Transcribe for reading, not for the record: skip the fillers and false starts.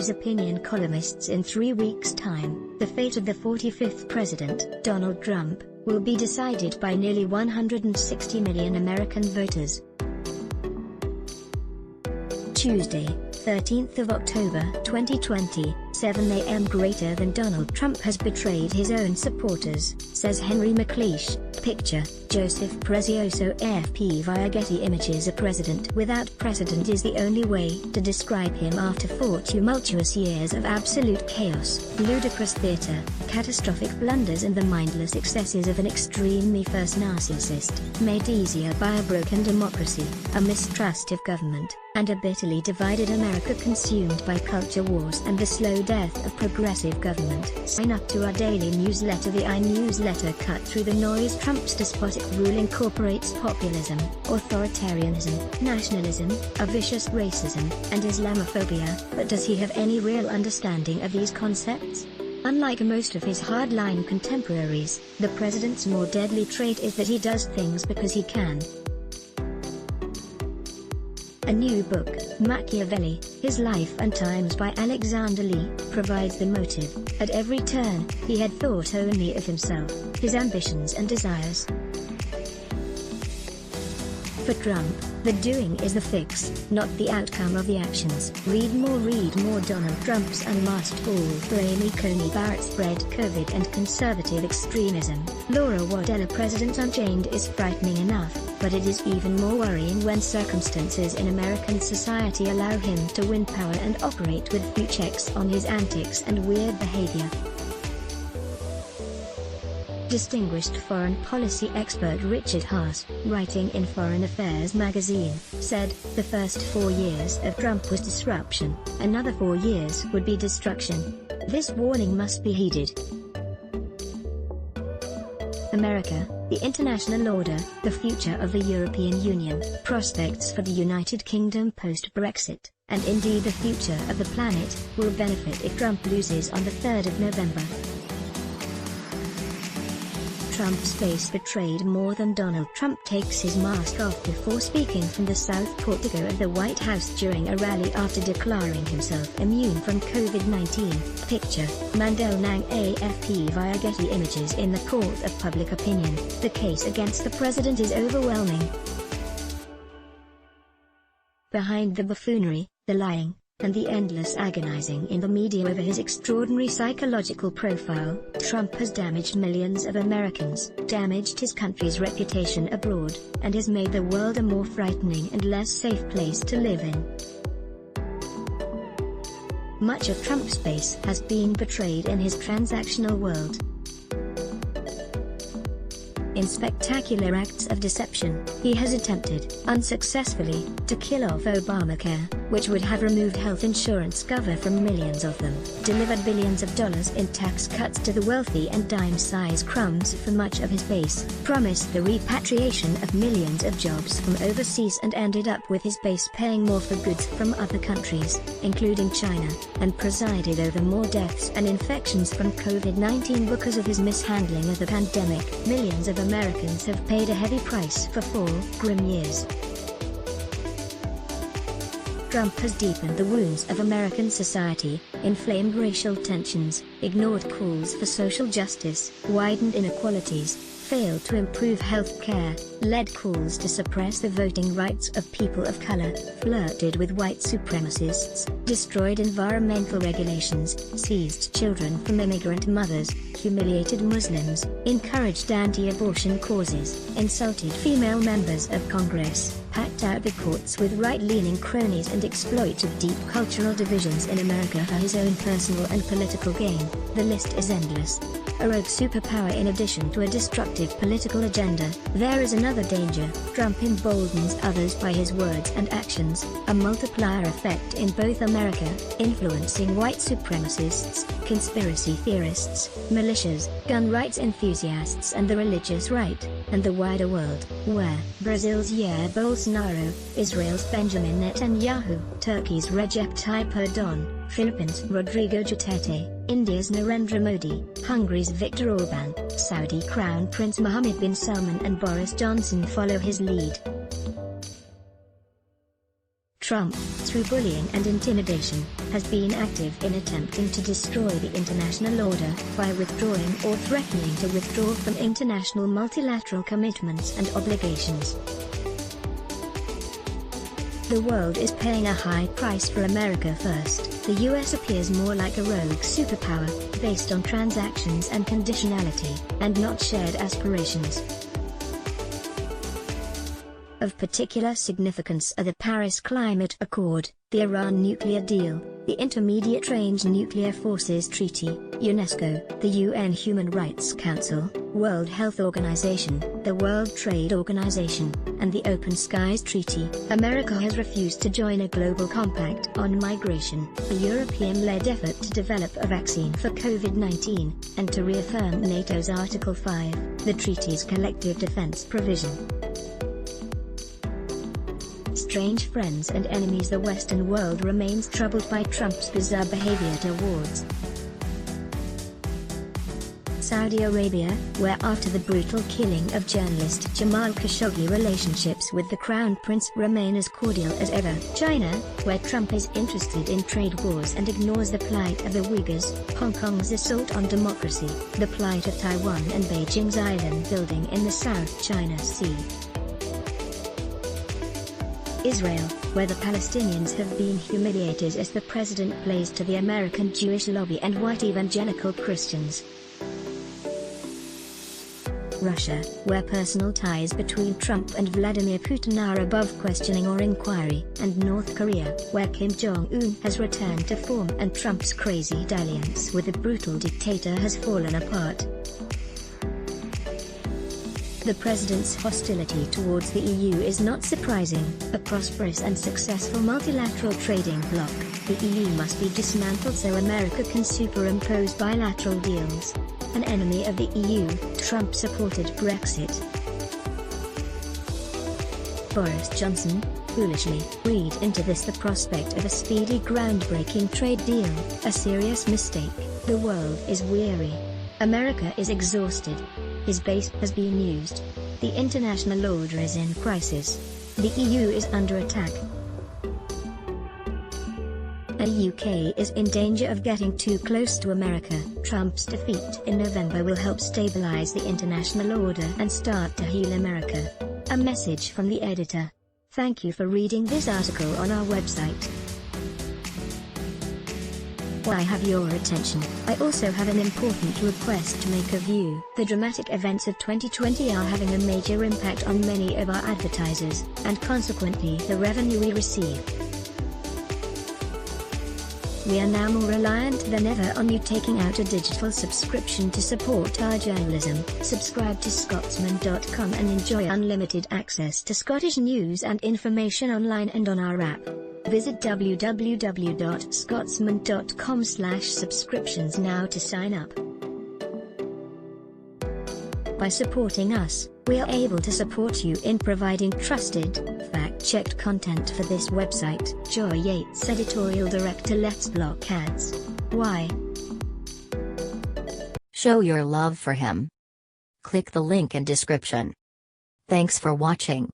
his opinion columnists in 3 weeks' time, the fate of the 45th president, Donald Trump, will be decided by nearly 160 million American voters. Tuesday, 13th of October 2020, 7 a.m. Greater than Donald Trump has betrayed his own supporters, says Henry McLeish. Picture, Joseph Prezioso AFP via Getty Images. A president without precedent is the only way to describe him after 4 tumultuous years of absolute chaos, ludicrous theater, catastrophic blunders and the mindless excesses of an extreme me-first narcissist, made easier by a broken democracy, a mistrust of government, and a bitterly divided America consumed by culture wars and the slow death of progressive government. Sign up to our daily newsletter. The iNewsletter cut through the noise. Trump's despotic rule incorporates populism, authoritarianism, nationalism, a vicious racism, and Islamophobia, but does he have any real understanding of these concepts? Unlike most of his hardline contemporaries, the president's more deadly trait is that he does things because he can. A new book, Machiavelli, His Life and Times by Alexander Lee, provides the motive. At every turn, he had thought only of himself, his ambitions and desires. For Trump, the doing is the fix, not the outcome of the actions. Read more. Donald Trump's unmasked ball for Amy Coney Barrett spread COVID and conservative extremism. Laura Waddell. President Unchained is frightening enough, but it is even more worrying when circumstances in American society allow him to win power and operate with few checks on his antics and weird behavior. Distinguished foreign policy expert Richard Haas, writing in Foreign Affairs magazine, said, "The first 4 years of Trump was disruption, another 4 years would be destruction. This warning must be heeded." America, the international order, the future of the European Union, prospects for the United Kingdom post-Brexit, and indeed the future of the planet, will benefit if Trump loses on the 3rd of November. Trump's face betrayed more than Donald Trump takes his mask off before speaking from the South Portico of the White House during a rally after declaring himself immune from COVID-19. Picture, Mandel Nang AFP via Getty Images. In the court of public opinion, the case against the president is overwhelming. Behind the buffoonery, the lying, and the endless agonizing in the media over his extraordinary psychological profile, Trump has damaged millions of Americans, damaged his country's reputation abroad, and has made the world a more frightening and less safe place to live in. Much of Trump's base has been betrayed in his transactional world. In spectacular acts of deception, he has attempted, unsuccessfully, to kill off Obamacare, which would have removed health insurance cover from millions of them, delivered billions of dollars in tax cuts to the wealthy and dime-sized crumbs for much of his base, promised the repatriation of millions of jobs from overseas and ended up with his base paying more for goods from other countries, including China, and presided over more deaths and infections from COVID-19 because of his mishandling of the pandemic. Millions of Americans have paid a heavy price for 4 grim years. Trump has deepened the wounds of American society, inflamed racial tensions, ignored calls for social justice, widened inequalities, failed to improve health care, led calls to suppress the voting rights of people of color, flirted with white supremacists, destroyed environmental regulations, seized children from immigrant mothers, humiliated Muslims, encouraged anti-abortion causes, insulted female members of Congress, packed out the courts with right-leaning cronies and exploited deep cultural divisions in America for his own personal and political gain. The list is endless. A rogue superpower in addition to a destructive political agenda. There is another danger: Trump emboldens others by his words and actions, a multiplier effect in both America, influencing white supremacists, conspiracy theorists, militias, gun rights enthusiasts and the religious right, and the wider world, where Brazil's Jair Bolsonaro, Israel's Benjamin Netanyahu, Turkey's Recep Tayyip Erdogan, Philippines' Rodrigo Duterte, India's Narendra Modi, Hungary's Viktor Orban, Saudi Crown Prince Mohammed bin Salman and Boris Johnson follow his lead. Trump, through bullying and intimidation, has been active in attempting to destroy the international order by withdrawing or threatening to withdraw from international multilateral commitments and obligations. The world is paying a high price for America first. The US appears more like a rogue superpower, based on transactions and conditionality, and not shared aspirations. Of particular significance are the Paris Climate Accord, the Iran nuclear deal, the Intermediate Range Nuclear Forces Treaty, UNESCO, the UN Human Rights Council, World Health Organization, the World Trade Organization, and the Open Skies Treaty. America has refused to join a global compact on migration, a European-led effort to develop a vaccine for COVID-19, and to reaffirm NATO's Article 5, the treaty's collective defense provision. Strange friends and enemies. The Western world remains troubled by Trump's bizarre behavior towards Saudi Arabia, where after the brutal killing of journalist Jamal Khashoggi, relationships with the Crown Prince remain as cordial as ever. China, where Trump is interested in trade wars and ignores the plight of the Uyghurs, Hong Kong's assault on democracy, the plight of Taiwan and Beijing's island building in the South China Sea. Israel, where the Palestinians have been humiliated as the president plays to the American Jewish lobby and white evangelical Christians. Russia, where personal ties between Trump and Vladimir Putin are above questioning or inquiry, and North Korea, where Kim Jong-un has returned to form and Trump's crazy dalliance with a brutal dictator has fallen apart. The president's hostility towards the EU is not surprising. A prosperous and successful multilateral trading bloc, the EU must be dismantled so America can superimpose bilateral deals. An enemy of the EU, Trump supported Brexit. Boris Johnson, foolishly, read into this the prospect of a speedy groundbreaking trade deal, a serious mistake. The world is weary. America is exhausted. His base has been used. The international order is in crisis. The EU is under attack. The UK is in danger of getting too close to America. Trump's defeat in November will help stabilize the international order and start to heal America. A message from the editor. Thank you for reading this article on our website. I have your attention. I also have an important request to make of you. The dramatic events of 2020 are having a major impact on many of our advertisers, and consequently the revenue we receive. We are now more reliant than ever on you taking out a digital subscription to support our journalism. Subscribe to Scotsman.com and enjoy unlimited access to Scottish news and information online and on our app. Visit www.scotsman.com/subscriptions now to sign up. By supporting us, we are able to support you in providing trusted, fact-checked content for this website. Joy Yates, Editorial Director. Let's block ads. Why? Show your love for him. Click the link in description. Thanks for watching.